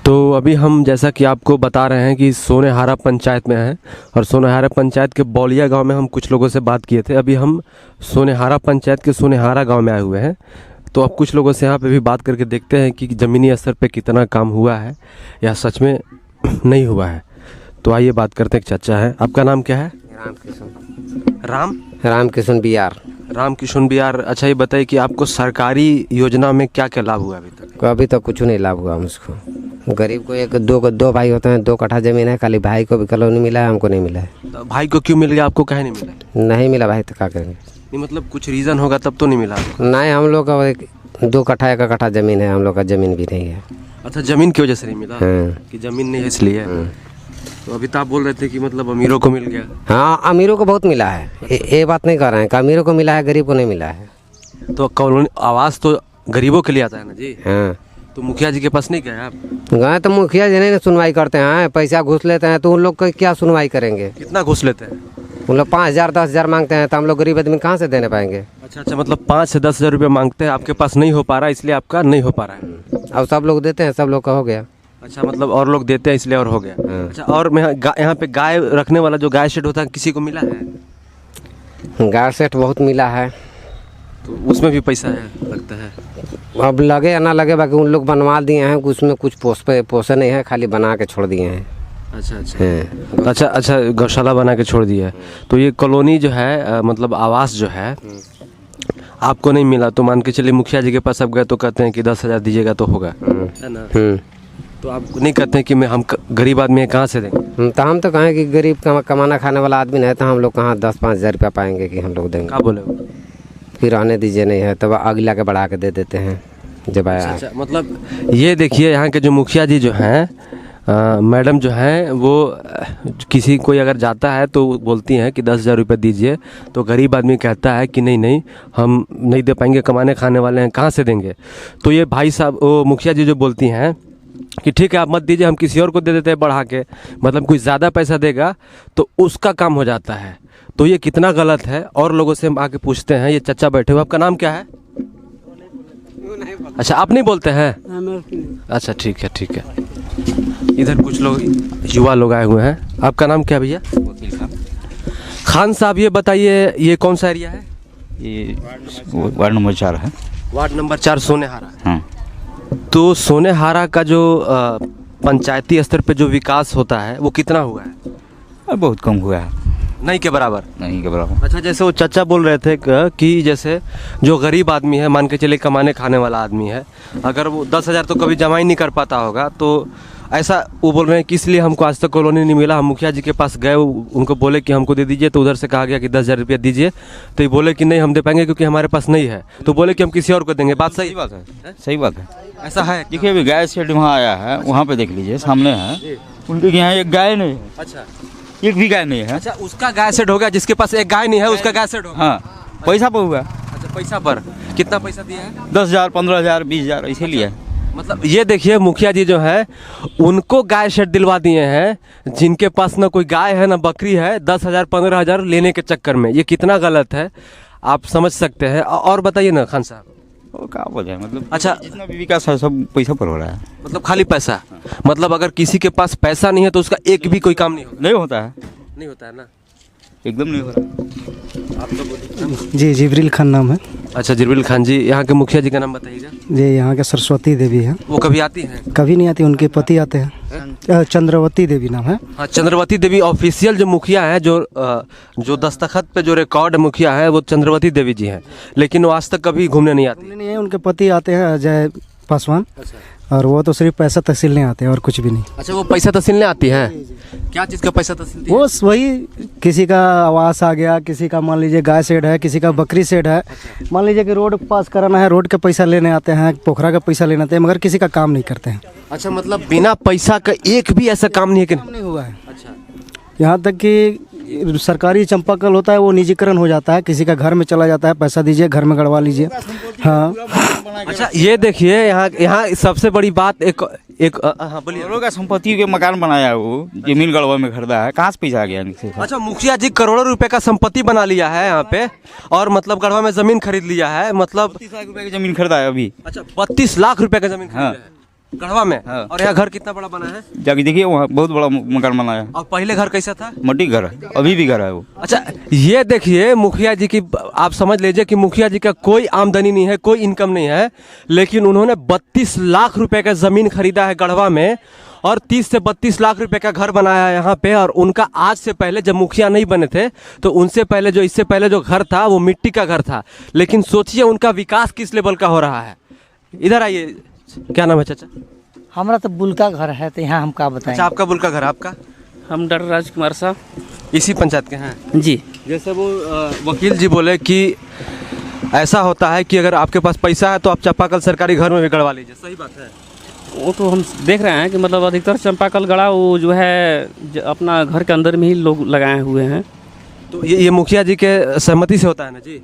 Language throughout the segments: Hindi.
तो अभी हम जैसा कि आपको बता रहे हैं कि सोनेहारा पंचायत में हैं और सोनेहारा पंचायत के बौलिया गांव में हम कुछ लोगों से बात किए थे। अभी हम सोनेहारा पंचायत के सोनेहारा गांव में आए हुए हैं, तो अब कुछ लोगों से यहाँ पे भी बात करके देखते हैं कि ज़मीनी स्तर पे कितना काम हुआ है या सच में नहीं हुआ है। तो आइए बात करते हैं। एक चाचा है, आपका नाम क्या है? राम किशन बिहार। राम किशन बिहार। अच्छा, ये बताइए कि आपको सरकारी योजना में क्या क्या लाभ हुआ अभी तक? अभी तक कुछ नहीं लाभ हुआ मुझको। गरीब को एक दो भाई होते हैं, 2 कट्ठा जमीन है, खाली भाई को भी कॉलोनी मिला है, हमको नहीं मिला है। तो भाई को क्यों मिल गया, आपको काहे नहीं मिला? नहीं मिला भाई, तो क्या करेंगे? नहीं मतलब कुछ रीज़न होगा तब तो नहीं मिला। नहीं, हम लोग का 2 कट्ठा 1 कट्ठा जमीन है, हम लोग का जमीन भी नहीं है। अच्छा, जमीन की वजह से नहीं मिला? हाँ। कि जमीन नहीं है इसलिए। तो अभी तो आप बोल रहे थे कि मतलब अमीरों को मिल गया। हाँ, अमीरों को बहुत मिला है, ये बात नहीं कर रहे हैं कि अमीरों को मिला है, गरीब को नहीं मिला है। तो कॉलोनी आवास तो गरीबों के लिए आता है ना जी। हाँ, तो मुखिया जी के पास नहीं गए आप? गए तो मुखिया जी नहीं सुनवाई करते हैं, पैसा घूस लेते हैं, तो उन लोग को क्या सुनवाई करेंगे? कितना घूस लेते हैं? उन लोग 5,000 10,000 मांगते हैं, तो हम लोग गरीब आदमी कहाँ से देने पाएंगे? अच्छा, मतलब 5 से 10 हज़ार रुपये मांगते हैं, आपके पास नहीं हो पा रहा है इसलिए आपका नहीं हो पा रहा है। अब सब लोग देते हैं, सब लोग का हो गया। अच्छा, मतलब और लोग देते हैं इसलिए और हो गया। हाँ। अच्छा, और मैं यहाँ पे गाय रखने वाला जो गाय शेड होता है किसी को मिला है? गाय सेठ बहुत मिला है, तो उसमें भी पैसा है लगता है। अब लगे या ना लगे, बाकी उन लोग बनवा दिए हैं, उसमें कुछ पोषण नहीं है, खाली बना के छोड़ दिए हैं। अच्छा, अच्छा गौशाला बना के छोड़ दिया है। तो ये कॉलोनी जो है मतलब आवास जो है आपको नहीं मिला, तो मान के चलिए मुखिया जी के पास अब गए तो कहते हैं कि 10,000 दीजिएगा तो होगा, है ना? तो आप नहीं कहते हैं कि हम गरीब आदमी हैं, कहाँ से देंगे? तो हम तो कहें कि गरीब कमाना खाने वाला आदमी नहीं है, तो हम लोग कहाँ 10-5 हज़ार रुपया पाएंगे कि हम लोग देंगे? क्या बोले वो? फिर रहने दीजिए, नहीं है तब अगला के बढ़ा के दे देते हैं जब आया। अच्छा, मतलब ये देखिए यहाँ के जो मुखिया जी जो हैं मैडम जो हैं वो किसी कोई अगर जाता है तो बोलती हैं कि 10,000 रुपये दीजिए, तो गरीब आदमी कहता है कि नहीं नहीं हम नहीं दे पाएंगे, कमाने खाने वाले हैं, कहाँ से देंगे? तो ये भाई साहब वो मुखिया जी जो बोलती हैं कि ठीक है आप मत दीजिए, हम किसी और को दे देते हैं बढ़ा के, मतलब कोई ज़्यादा पैसा देगा तो उसका काम हो जाता है। तो ये कितना गलत है। और लोगों से हम आके पूछते हैं। ये चचा बैठे हुए, आपका नाम क्या है? अच्छा, आप नहीं बोलते हैं? अच्छा, ठीक है ठीक है। इधर कुछ लोग युवा लोग आए हुए हैं। आपका नाम क्या भैया? खान साहब, ये बताइए ये कौन सा एरिया है? ये वार्ड नंबर 4 है। Ward number 4 सोनेहारा। हाँ। तो सोनेहारा का जो पंचायती स्तर पे जो विकास होता है वो कितना हुआ है? बहुत कम हुआ है, नहीं के बराबर। नहीं के बराबर। अच्छा, जैसे वो चाचा बोल रहे थे कि जैसे जो गरीब आदमी है, मान के चलिए कमाने खाने वाला आदमी है, अगर वो 10,000 तो कभी जमा ही नहीं कर पाता होगा, तो ऐसा वो बोल रहे हैं कि इसलिए हमको आज तक कॉलोनी नहीं मिला। हम मुखिया जी के पास गए, उनको बोले कि हमको दे दीजिए, तो उधर से कहा गया कि 10,000 रुपया दीजिए, तो ये बोले कि नहीं हम दे पाएंगे क्योंकि हमारे पास नहीं है। तो बोले कि हम किसी और को देंगे। बात सही बात है, सही बात है। ऐसा है? देखिए अभी गाय शेड वहाँ आया है, वहाँ पे देख लीजिए सामने है, उनके यहाँ एक गाय नहीं है। अच्छा, एक भी गाय नहीं है। अच्छा, उसका गाय सेट हो गया, जिसके पास एक गाय नहीं है उसका गाय सेट हो गया। हाँ, पैसा पर हुआ। अच्छा, पैसा पर कितना पैसा दिया है? 10,000 15,000 20,000 इसीलिए। मतलब ये देखिए मुखिया जी जो है उनको गाय शेड दिलवा दिए हैं, जिनके पास ना कोई गाय है ना बकरी है, 10,000 15,000 लेने के चक्कर में। ये कितना गलत है आप समझ सकते हैं। और बताइए ना खान साहब। वो क्या बोले, मतलब अच्छा, जितना भी विकास है सब पैसा पर हो रहा है। मतलब खाली पैसा। मतलब अगर किसी के पास पैसा नहीं है तो उसका एक भी कोई काम नहीं होता। नहीं होता है, नहीं होता है ना, एकदम नहीं हो रहा। आप तो बोलिए। जी जिब्रील खान नाम है। अच्छा, जिब्रील खान जी। यहाँ के मुखिया जी का नाम बताइएगा। जी यहाँ के सरस्वती देवी है। वो कभी आती हैं? कभी नहीं आती, उनके पति आते हैं। चंद्रवती देवी नाम है। हाँ, चंद्रवती देवी ऑफिशियल जो मुखिया है, जो दस्तखत पे जो रिकॉर्ड मुखिया है वो चंद्रवती देवी जी हैं, लेकिन वो आज तक कभी घूमने नहीं आती। नहीं है, उनके पति आते हैं अजय पासवान। और वो तो सिर्फ पैसा तहसीलने आते हैं और कुछ भी नहीं। अच्छा, वो पैसा तहसीलने आती हैं? क्या चीज़ का पैसा तहसील? वो वही किसी का आवास आ गया, किसी का मान लीजिए गाय शेड है, किसी का बकरी शेड है। मान लीजिए कि रोड पास कराना है, रोड का पैसा लेने आते हैं, पोखरा का पैसा लेने आते हैं, मगर किसी का काम नहीं करते हैं। अच्छा, मतलब बिना पैसा का एक भी ऐसा काम नहीं है कि नहीं हुआ है। अच्छा, यहाँ तक कि सरकारी चंपाकल होता है वो निजीकरण हो जाता है, किसी का घर में चला जाता है, पैसा दीजिए घर में गड़वा लीजिए। हाँ। अच्छा, ये देखिए यहाँ सबसे बड़ी बात एक हाँ बोलिए। करोड़ों का संपत्ति के मकान बनाया, वो जमीन गढ़वा में खरीदा है, कहाँ से पैसा आ गया इनसे? अच्छा, मुखिया जी करोड़ों रुपए का संपत्ति बना लिया है यहाँ पे, और मतलब गढ़वा में जमीन खरीद लिया है, मतलब 30 लाख रुपए की जमीन खरीदा है अभी। अच्छा, 32 लाख रुपए का जमीन खरीदा है। गढ़वा में। हाँ। और यहाँ घर कितना बड़ा बना है? जाके देखिए वहाँ बहुत बड़ा मकान बनाया है। और पहले घर कैसा था? मट्टी घर है, अभी भी घर है वो। अच्छा, ये देखिए मुखिया जी की, आप समझ लीजिए कि मुखिया जी का कोई आमदनी नहीं है, कोई इनकम नहीं है, लेकिन उन्होंने 32 लाख रुपए का जमीन खरीदा है गढ़वा में और 30 से 32 लाख रुपए का घर बनाया है यहाँ पे। और उनका आज से पहले जब मुखिया नहीं बने थे तो उनसे पहले जो, इससे पहले जो घर था वो मिट्टी का घर था। लेकिन सोचिए उनका विकास किस लेवल का हो रहा है। इधर आइए, क्या नाम है चाचा? हमारा तो बुलका घर है, तो यहाँ हम क्या बताएं। अच्छा, आपका बुल का घर, आपका? हम डर राजकुमार साहब इसी पंचायत के हैं जी। जैसे वो वकील जी बोले कि ऐसा होता है कि अगर आपके पास पैसा है तो आप चापाकल सरकारी घर में भी गड़वा लीजिए, सही बात है? वो तो हम देख रहे हैं कि मतलब अधिकतर चंपाकल गड़ा वो जो है अपना घर के अंदर में ही लोग लगाए हुए हैं। तो ये मुखिया जी के सहमति से होता है ना जी?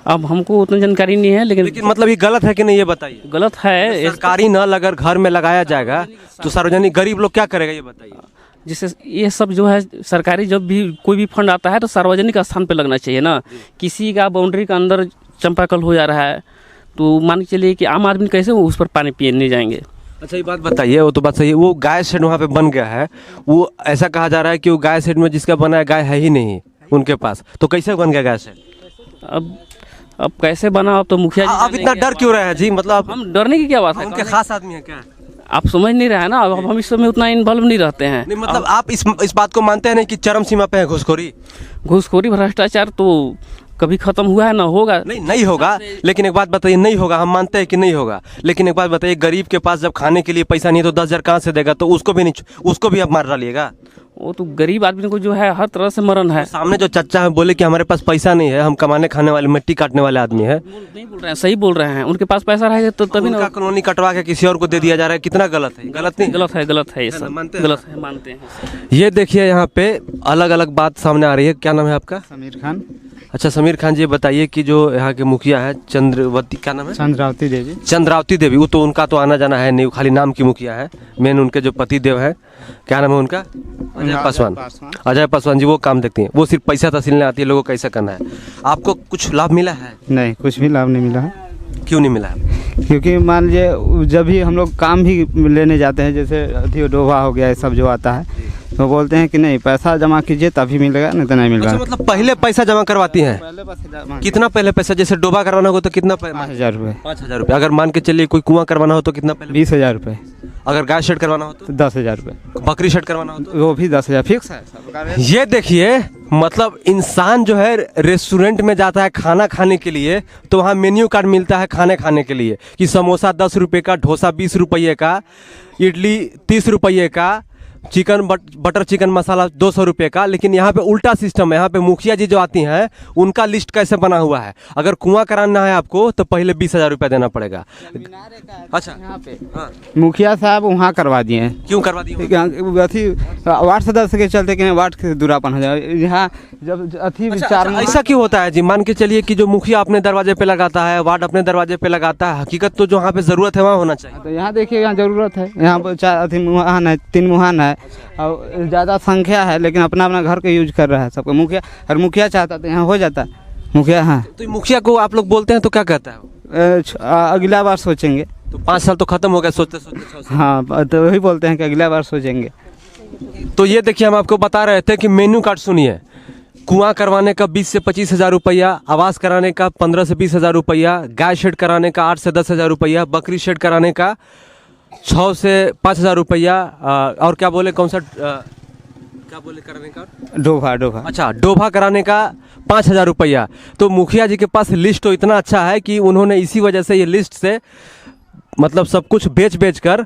अब हमको उतना जानकारी नहीं है, लेकिन मतलब ये गलत है कि नहीं, ये बताइए। गलत है। सरकारी नल अगर घर में लगाया जाएगा तो सार्वजनिक गरीब लोग क्या करेगा, ये बताइए। जिससे ये सब जो है सरकारी, जब भी कोई भी फंड आता है तो सार्वजनिक स्थान पे लगना चाहिए ना। किसी का बाउंड्री के अंदर चंपाकल हो जा रहा है तो मान के चलिए कि आम आदमी कैसे उस पर पानी पीने जाएंगे। अच्छा, ये बात बताइए, वो तो बात सही है, वो गाय शेड वहाँ पे बन गया है, वो ऐसा कहा जा रहा है कि वो गाय शेड में जिसका बना है गाय है ही नहीं उनके पास, तो कैसे बन गया गाय शेड? अब कैसे बना, अब तो मुखिया जी आप इतना डर क्यों रहे हैं जी? मतलब हम डरने की क्या बात है? उनके खास आदमी है क्या? आप समझ नहीं रहे हैं ना, अब हम इस सब में उतना इन्वॉल्व नहीं रहते हैं। नहीं, मतलब आप इस बात को मानते हैं नहीं कि चरम सीमा पे है घूसखोरी? घूसखोरी भ्रष्टाचार तो कभी खत्म हुआ है ना होगा? नहीं होगा। लेकिन एक बात बताइए, नहीं होगा, हम मानते हैं कि नहीं होगा, लेकिन एक बात बताइए, गरीब के पास जब खाने के लिए पैसा नहीं है तो 10,000 कहाँ से देगा? तो उसको भी नहीं, उसको भी आप मार डालिएगा। वो तो गरीब आदमी को जो है हर तरह से मरण है। सामने जो चच्चा है बोले कि हमारे पास पैसा नहीं है, हम कमाने खाने वाले मिट्टी काटने वाले आदमी है। नहीं बोल रहे हैं, सही बोल रहे हैं। उनके पास पैसा रहेगा तो तभी उनका ना। कॉलोनी कटवा के किसी और को दे दिया जा रहा है, कितना गलत है? गलत नहीं? गलत है, गलत है, ये सब मानते हैं? गलत है, मानते हैं। ये देखिए यहाँ पे अलग अलग बात सामने आ रही है। क्या नाम है आपका? समीर खान। अच्छा, समीर खान जी, बताइए कि जो यहाँ के मुखिया है चंद्रवती, क्या नाम है? चंद्रावती देवी। चंद्रावती देवी, वो तो उनका तो आना जाना है नहीं, खाली नाम की मुखिया है। मेन उनके जो पति देव है, क्या नाम है उनका? अजय पासवान। अजय पासवान जी वो काम देखती हैं, वो सिर्फ पैसा तहसीलने आती है लोगों को कैसा करना है। आपको कुछ लाभ मिला है? नहीं, कुछ भी लाभ नहीं मिला है। क्यों नहीं मिला है? क्योंकि मान लीजिए जब भी हम लोग काम भी लेने जाते हैं, जैसे अथी डोभा हो गया, ये सब जो आता है, तो बोलते हैं कि नहीं पैसा जमा कीजिए तभी मिलेगा, नहीं तो नहीं मिलेगा। अच्छा, मतलब पहले पैसा जमा करवाती हैं? पहले पैसा जमा। कितना पहले पैसा? जैसे डोबा करवाना हो तो कितना? 5,000 रुपये। 5,000 रुपये। अगर मान के चलिए कोई कुआं करवाना हो तो कितना पहले? 20,000 रुपये। अगर गाय शेड करवाना हो तो? 10,000 रुपये। बकरी शेड करवाना हो तो? वो भी 10,000 फिक्स है सबका रेट। ये देखिए, मतलब इंसान जो है रेस्टोरेंट में जाता है खाना खाने के लिए तो वहाँ मेन्यू कार्ड मिलता है खाने खाने के लिए कि समोसा 10 रुपये का, डोसा 20 रुपये का, इडली 30 रुपये का, चिकन बटर चिकन मसाला 200 रुपये का। लेकिन यहाँ पे उल्टा सिस्टम है। यहाँ पे मुखिया जी जो आती हैं उनका लिस्ट कैसे बना हुआ है, अगर कुआं कराना है आपको तो पहले 20,000 रुपये देना पड़ेगा। अच्छा, यहाँ पे हाँ, मुखिया साहब वहाँ करवा दिए हैं। क्यों करवा दिए? अथी वार्ड सदस्य के चलते कि वार्ड के दूरापन हो जाए। यहाँ जब अथी अच्छा, ऐसा क्यों होता है जी? मान के चलिए कि जो मुखिया अपने दरवाजे पे लगाता है, वार्ड अपने दरवाजे पे लगाता है, हकीकत तो जो यहाँ पे जरूरत है वहाँ होना चाहिए। तो यहाँ देखिए, यहाँ जरूरत है, यहाँ पर 4 अथी मुहान है, 3 मुहान है और ज़्यादा संख्या है, लेकिन अपना अपना घर का यूज कर रहा है सबको। मुखिया और मुखिया चाहता तो यहाँ हो जाता। मुखिया हाँ, तो मुखिया को आप लोग बोलते हैं तो क्या कहता है वो? अगला बार सोचेंगे। तो 5 साल तो खत्म हो गया सोचते सोचते 6 साल। हाँ, तो वही बोलते हैं कि अगला बार सोचेंगे। तो ये देखिए, हम आपको बता रहे थे कि मेन्यू कार्ड सुनिए। कुआं करवाने का 20 से 25,000 रुपया, आवास कराने का 15 से 20,000 रुपया, गाय शेड कराने का 8 से 10,000 रुपया, बकरी शेड कराने का 6 से 5,000 रुपया, और क्या बोले, कौन सा क्या बोले कराने का? डोभा। डोभा। अच्छा, डोभा कराने का 5,000 रुपया। तो मुखिया जी के पास लिस्ट तो इतना अच्छा है कि उन्होंने इसी वजह से ये लिस्ट से मतलब सब कुछ बेच कर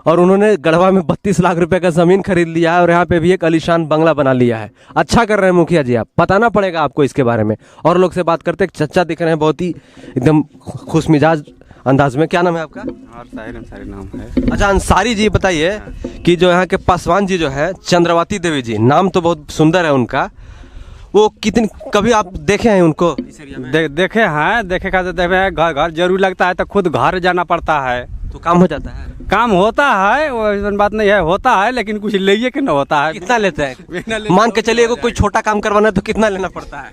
और उन्होंने गढ़वा में 32 लाख रुपए का ज़मीन खरीद लिया है और यहाँ पे भी एक आलीशान बंगला बना लिया है। अच्छा कर रहे हैं मुखिया जी, आप बताना पड़ेगा आपको इसके बारे में। और लोग से बात करते, एक चच्चा दिख रहे हैं बहुत ही एकदम खुश मिजाज अंदाज में। क्या नाम है आपका? अंसारी नाम है। अच्छा, अंसारी जी, बताइए कि जो यहाँ के पासवान जी जो है चंद्रवती देवी जी, नाम तो बहुत सुंदर है उनका, वो कितनी, कभी आप देखे हैं उनको इस एरिया में? देखे हैं, देखे का तो देखे हैं, घर जरूर लगता है तो खुद घर जाना पड़ता है। तो काम हो जाता है? काम होता है, वो ऐसा बात नहीं है, होता है, लेकिन कुछ ले के न होता है। कितना लेते हैं? मान के चलिए कोई छोटा काम करवाना है तो कितना लेना पड़ता है?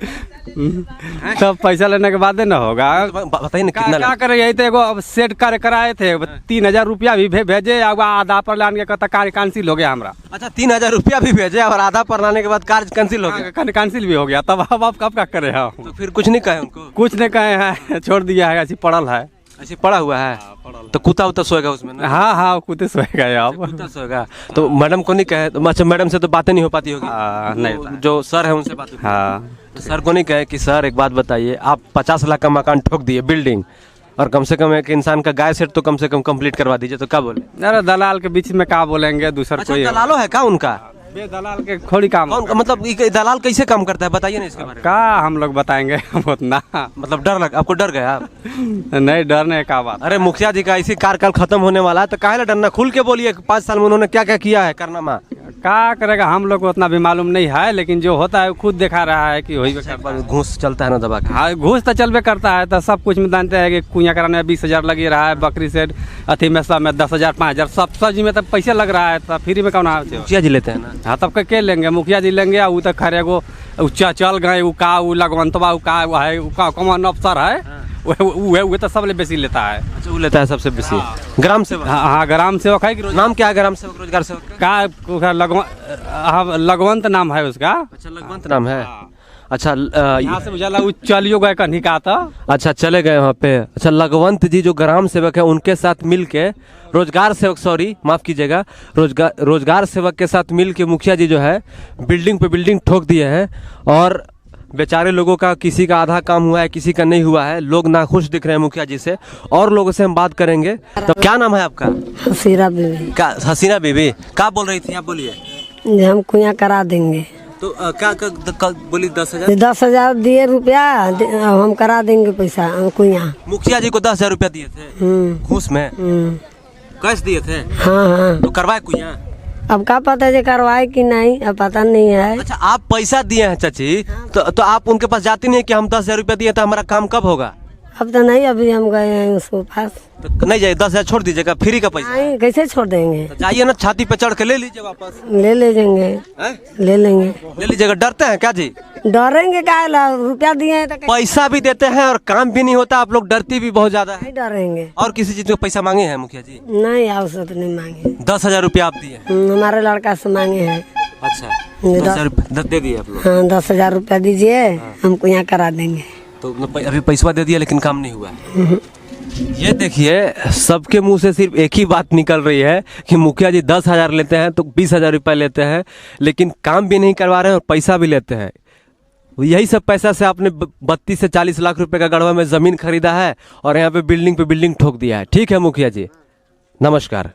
सब पैसा लेने के बाद न होगा। बताइए ना कितना क्या करे, यही तो एगो सेट कराए थे, 3,000 रुपया भी भेजे, आधा पर लाने के कहता कार्य कैंसिल हो गया हमारा। अच्छा 3,000 रुपया भी भेजे और आधा पर लाने के बाद कार्य कैंसिल हो गया? कैंसिल भी हो गया, तब अब आप कब क्या करे हम? तो फिर कुछ नहीं कहे उनको? कुछ नहीं कहे हैं, छोड़ दिया है, ऐसी पड़ल है। ऐसे पड़ा हुआ है? तो कुत्ता उता सोएगा उसमें ना? हाँ कुत्ते सोएगा अब। कुत्ता सोएगा। तो मैडम को नहीं कहे? अच्छा मैडम से तो बातें नहीं हो पाती होगी? नहीं, जो सर है उनसे बात होती है? हाँ। तो सर को नहीं कहे कि सर एक बात बताइए, आप 50 लाख का मकान ठोक दिए बिल्डिंग, और कम से कम एक इंसान का गाय सेट तो कम से कम कंप्लीट करवा दीजिए, तो क्या बोले? अरे दलाल के बीच में क्या बोलेंगे, दूसरा अच्छा कोई दलालो है क्या उनका? दलाल के थोड़ी काम। मतलब ये दलाल कैसे काम करता है बताइए ना इसके बारे में। का हम लोग बताएंगे उतना? मतलब डर लग, आपको डर गया आप? नहीं डरने का बात। अरे मुखिया जी का इसी कार्यकाल खत्म होने वाला है तो काहे डरना, खुल के बोलिए 5 साल में उन्होंने क्या क्या किया है कारनामा। क्या करेगा हम लोग को उतना भी मालूम नहीं है, लेकिन जो होता है खुद दिखा रहा है कि वही घूस चलता है ना दबा के। हाँ घूस तो चलबे करता है, तो सब कुछ में जानते हैं कि कुइया कराने में 20,000 लगी रहा है, बकरी सेट अथी में सब में 10,000 5,000 सब सब्जी में तो पैसे लग रहा है, तो फ्री में कौन आते? मुखिया जी लेते हैं ना? हाँ तब के लेंगे, मुखिया जी लेंगे। वो तो खरे एगो चल गए, वो लगवंतवा है, कौन अफसर है, वो तो सब बेसी लेता है। अच्छा वो लेता है सबसे बेसी? ग्राम सेवक? हाँ ग्राम सेवक है। नाम क्या है ग्राम सेवक, रोजगार सेवक का? लगवंत नाम है उसका। अच्छा लगवंत नाम है। अच्छा यहाँ से उजाला चलियो गए कहीं का था। अच्छा चले गए वहाँ पे। अच्छा लगवंत जी जो ग्राम सेवक है उनके साथ मिल के रोजगार सेवक, सॉरी माफ कीजिएगा, रोजगार सेवक के साथ मिल के मुखिया जी जो है बिल्डिंग पे बिल्डिंग ठोक दिए हैं, और बेचारे लोगों का किसी का आधा काम हुआ है, किसी का नहीं हुआ है। लोग नाखुश दिख रहे हैं मुखिया जी से, और लोगों से हम बात करेंगे। तो क्या नाम है आपका? हसीना बीबी। क्या हसीना बीबी? क्या बोल रही थी आप, बोलिए। हम कुइया करा देंगे। तो क्या बोली? 10,000? 10,000 दिए रुपया, हम करा देंगे पैसा कुइया। मुखिया जी को 10,000 रुपया दिए थे घूस में? कैश दिए थे? हाँ। तो करवाए कुइया? अब क्या पता है करवाए कि नहीं, अब पता नहीं है। अच्छा आप पैसा दिए हैं चाची, तो आप उनके पास जाती नहीं कि हम 10,000 रुपया दिए तो हमारा काम कब होगा? अब तो नहीं, अभी हम गए हैं उसके पास। तो नहीं जाइए, 10,000 छोड़ दीजिएगा, फ्री का पैसा। नहीं कैसे छोड़ देंगे? तो जाइए ना, छाती पे चढ़ के ले लीजिए वापस। ले लेंगे। ले लेंगे। ले लीजिएगा। डरते हैं क्या जी? डरेंगे क्या, रुपया दिए हैं तो पैसा भी देते हैं और काम भी नहीं होता, आप लोग डरती भी बहुत ज्यादा है। नहीं डरेंगे। और किसी चीज को पैसा मांगे हैं मुखिया जी? नहीं आवश्यक तो नहीं मांगे। 10,000 रुपया आप दिए? हमारे लड़का से मांगे हैं। अच्छा 10,000 रुपया दे दिए आप लोग? हाँ 10,000 रुपया दीजिए, हमको यहाँ करा देंगे। तो अभी पैसा दे दिया लेकिन काम नहीं हुआ। ये देखिए सबके मुंह से सिर्फ एक ही बात निकल रही है कि मुखिया जी 10,000 लेते हैं तो 20,000 रुपया लेते हैं, लेकिन काम भी नहीं करवा रहे हैं और पैसा भी लेते हैं। यही सब पैसा से आपने 32 से 40 लाख रुपए का गढ़वा में जमीन खरीदा है और यहाँ पे बिल्डिंग ठोक दिया है। ठीक है मुखिया जी, नमस्कार।